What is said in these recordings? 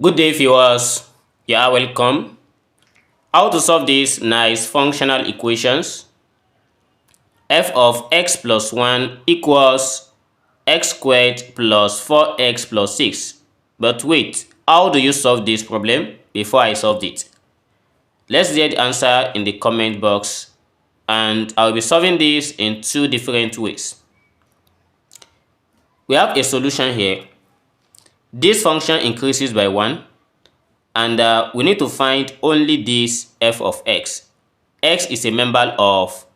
Good day, viewers. You are welcome. How to solve these nice functional equations? F of x plus 1 equals x squared plus 4x plus 6. But wait, how do you solve this problem before I solve it? Let's get the answer in the comment box, and I'll be solving this in two different ways. We have a solution here. This function increases by 1. And we need to find only this f of x. X is a member of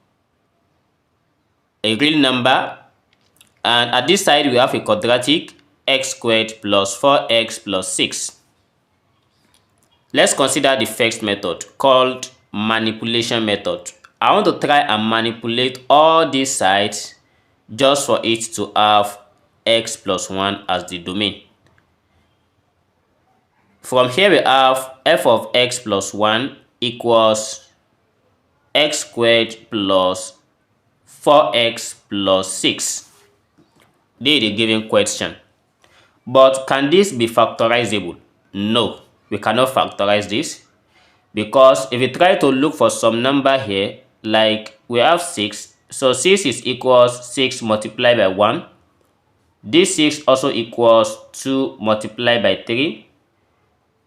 a real number, and at this side we have a quadratic, x squared plus 4x plus 6. Let's consider the first method called manipulation method. I want to try and manipulate all these sides just for it to have x plus 1 as the domain. From here we have f of x plus 1 equals x squared plus 4x plus 6. This is the given question. But can this be factorizable? No, we cannot factorize this, because if we try to look for some number here, like we have 6, so 6 is equals 6 multiplied by 1. This 6 also equals 2 multiplied by 3.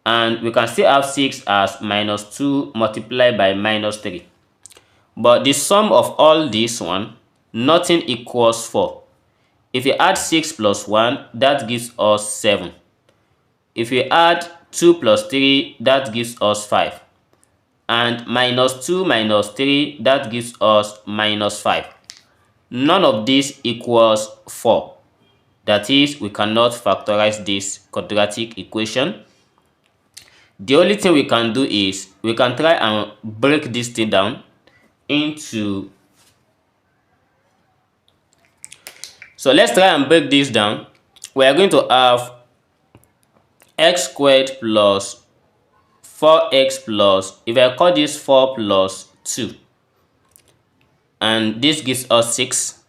And we can still have 6 as minus 2 multiplied by minus 3. But the sum of all this one, nothing equals 4. If you add 6 plus 1, that gives us 7. If we add 2 plus 3, that gives us 5. And minus 2 minus 3, that gives us minus 5. None of this equals 4. That is, we cannot factorize this quadratic equation. The only thing we can do is we can try and break this thing down into. So let's try and break this down. We are going to have x squared plus 4x plus, if I call this 4 plus 2, and this gives us 6.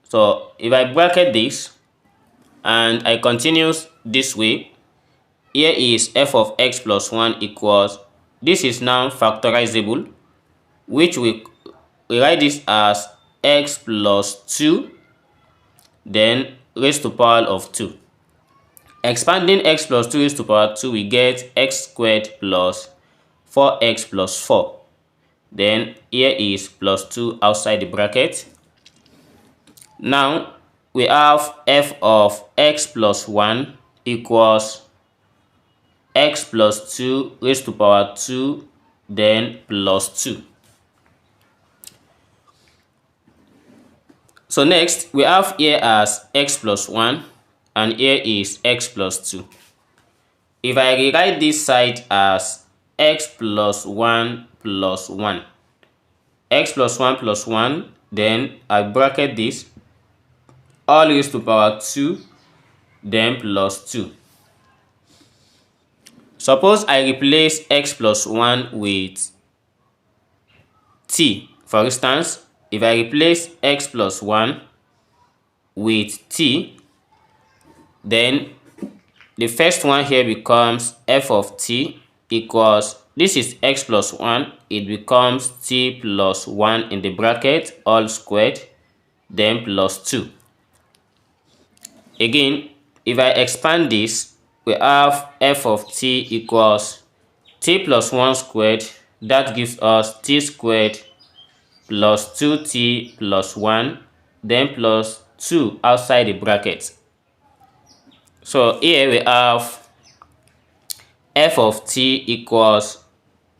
So if I bracket this and I continue this way, here is f of x plus 1 equals, this is now factorizable, which we write this as x plus 2, then raised to power of 2. Expanding x plus 2 raised to power 2, we get x squared plus 4x plus 4. Then here is plus 2 outside the bracket. Now we have f of x plus 1 equals x plus 2 raised to power 2, then plus 2. So next, we have here as x plus 1, and here is x plus 2. If I rewrite this side as x plus 1 plus 1, x plus 1 plus 1, then I bracket this, all raised to power 2, then plus 2. Suppose I replace x plus 1 with t. For instance, if I replace x plus 1 with t, then the first one here becomes f of t equals, this is x plus 1, it becomes t plus 1 in the bracket, all squared, then plus 2. Again, if I expand this, we have f of t equals t plus 1 squared, that gives us t squared plus 2t plus 1, then plus 2 outside the bracket. So here we have f of t equals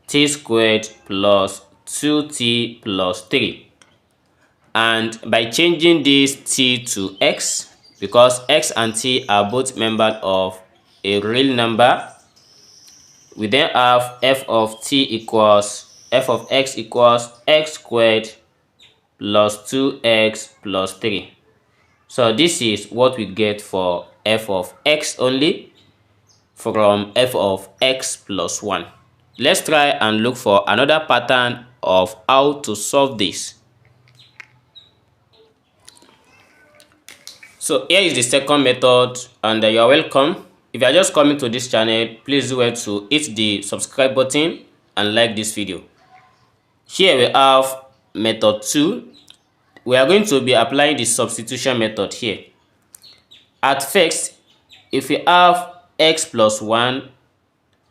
t squared plus 2t plus 3. And by changing this t to x, because x and t are both members of a real number, we then have f of t equals, f of x equals x squared plus 2x plus 3. So this is what we get for f of x only from f of x plus 1. Let's try and look for another pattern of how to solve this. So here is the second method, and you are welcome. If you are just coming to this channel, please do well to hit the subscribe button and like this video. Here we have method 2. We are going to be applying the substitution method here. At first, if we have x plus 1,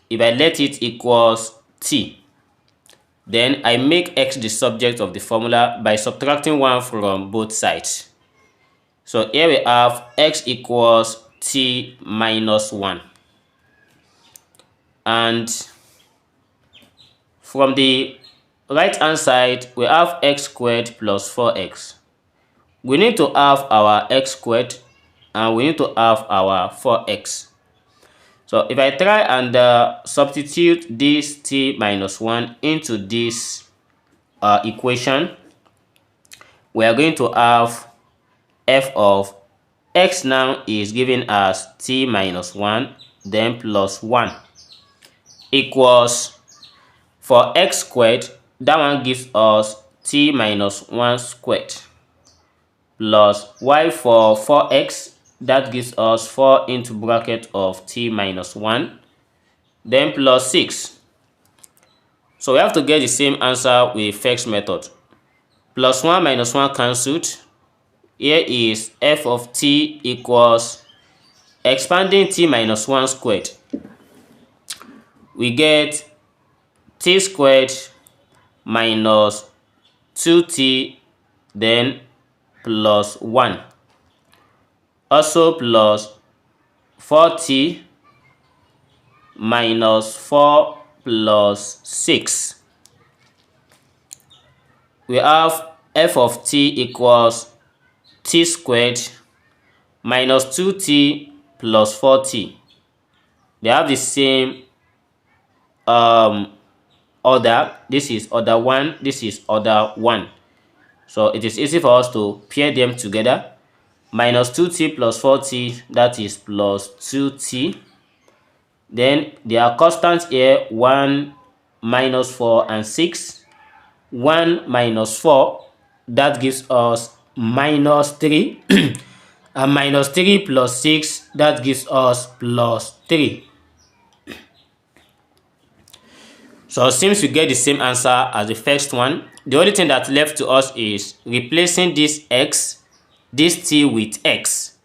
if I let it equals t, then I make x the subject of the formula by subtracting 1 from both sides. So here we have x equals t minus 1. And from the right hand side, we have x squared plus 4x. We need to have our x squared and we need to have our 4x. So if I try and substitute this t minus 1 into this equation, we are going to have f of x now is given as t minus 1 then plus 1 equals, for x squared, that one gives us t minus 1 squared plus y for 4x, that gives us 4 into bracket of t minus 1 then plus 6. So we have to get the same answer with first method. Plus 1 minus 1 cancelled. Here is f of t equals, expanding t minus 1 squared, we get t squared minus 2t then plus 1, also plus 4t minus 4 plus 6. We have f of t equals t squared minus 2t plus 4t. They have the same order. This is order 1, this is order 1. So it is easy for us to pair them together. Minus 2t plus 4t, that is plus 2t. Then there are constants here, 1 minus 4 and 6. 1 minus 4, that gives us minus 3. And minus 3 plus 6, that gives us plus 3. So since we get the same answer as the first one, the only thing that left to us is replacing this x, this t with x.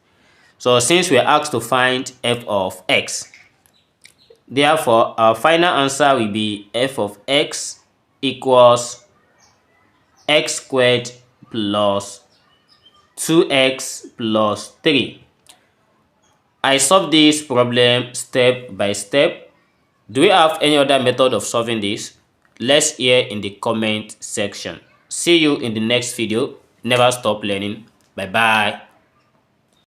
So since we are asked to find f of x, therefore our final answer will be f of x equals x squared plus 2x plus 3. I solved this problem step by step. Do we have any other method of solving this? Let's hear in the comment section. See you in the next video. Never stop learning. Bye bye.